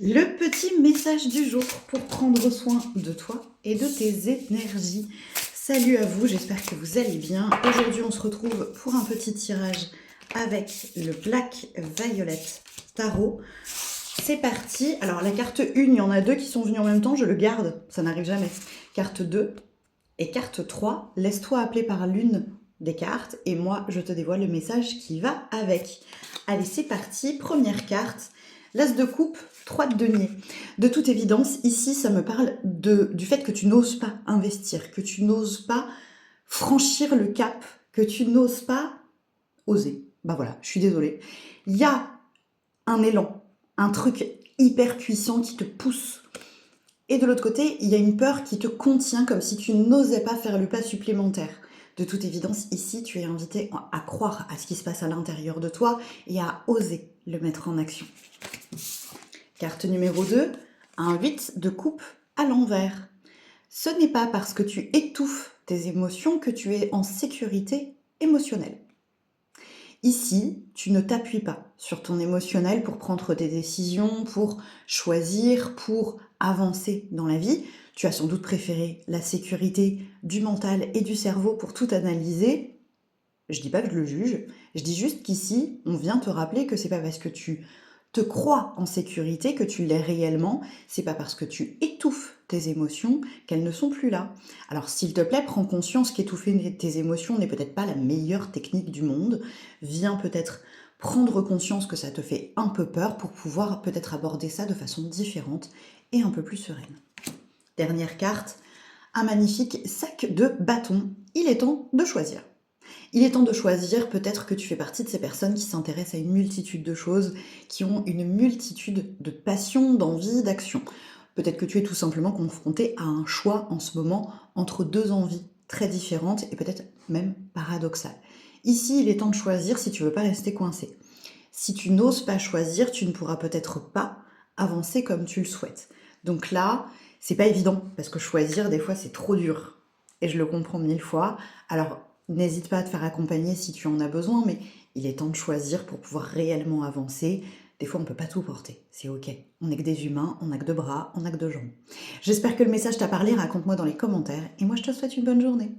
Le petit message du jour pour prendre soin de toi et de tes énergies. Salut à vous, j'espère que vous allez bien. Aujourd'hui, on se retrouve pour un petit tirage avec le Black Violet Tarot. C'est parti. Alors, la carte 1, il y en a deux qui sont venus en même temps, je le garde, ça n'arrive jamais. Carte 2 et carte 3, laisse-toi appeler par l'une des cartes et moi, je te dévoile le message qui va avec. Allez, c'est parti. Première carte. L'As de coupe, 3 de denier. De toute évidence, ici, ça me parle du fait que tu n'oses pas investir, que tu n'oses pas franchir le cap, que tu n'oses pas oser. Bah voilà, je suis désolée. Il y a un élan, un truc hyper puissant qui te pousse. Et de l'autre côté, il y a une peur qui te contient comme si tu n'osais pas faire le pas supplémentaire. De toute évidence, ici, tu es invité à croire à ce qui se passe à l'intérieur de toi et à oser le mettre en action. Carte numéro 2, un 8 de coupe à l'envers. Ce n'est pas parce que tu étouffes tes émotions que tu es en sécurité émotionnelle. Ici, tu ne t'appuies pas sur ton émotionnel pour prendre des décisions, pour choisir, pour avancer dans la vie. Tu as sans doute préféré la sécurité du mental et du cerveau pour tout analyser. Je dis pas que je le juge, je dis juste qu'ici, on vient te rappeler que c'est pas parce que tu te crois en sécurité que tu l'es réellement, c'est pas parce que tu étouffes tes émotions qu'elles ne sont plus là. Alors s'il te plaît, prends conscience qu'étouffer tes émotions n'est peut-être pas la meilleure technique du monde. Viens peut-être prendre conscience que ça te fait un peu peur pour pouvoir peut-être aborder ça de façon différente et un peu plus sereine. Dernière carte, un magnifique sac de bâtons. Il est temps de choisir. Il est temps de choisir, peut-être que tu fais partie de ces personnes qui s'intéressent à une multitude de choses, qui ont une multitude de passions, d'envies, d'actions. Peut-être que tu es tout simplement confronté à un choix en ce moment entre deux envies très différentes et peut-être même paradoxales. Ici, il est temps de choisir si tu veux pas rester coincé. Si tu n'oses pas choisir, tu ne pourras peut-être pas avancer comme tu le souhaites. Donc là, c'est pas évident parce que choisir, des fois, c'est trop dur. Et je le comprends 1000 fois. Alors, n'hésite pas à te faire accompagner si tu en as besoin, mais il est temps de choisir pour pouvoir réellement avancer. Des fois, on ne peut pas tout porter, c'est ok. On n'est que des humains, on n'a que deux bras, on n'a que deux jambes. J'espère que le message t'a parlé, raconte-moi dans les commentaires, et moi je te souhaite une bonne journée.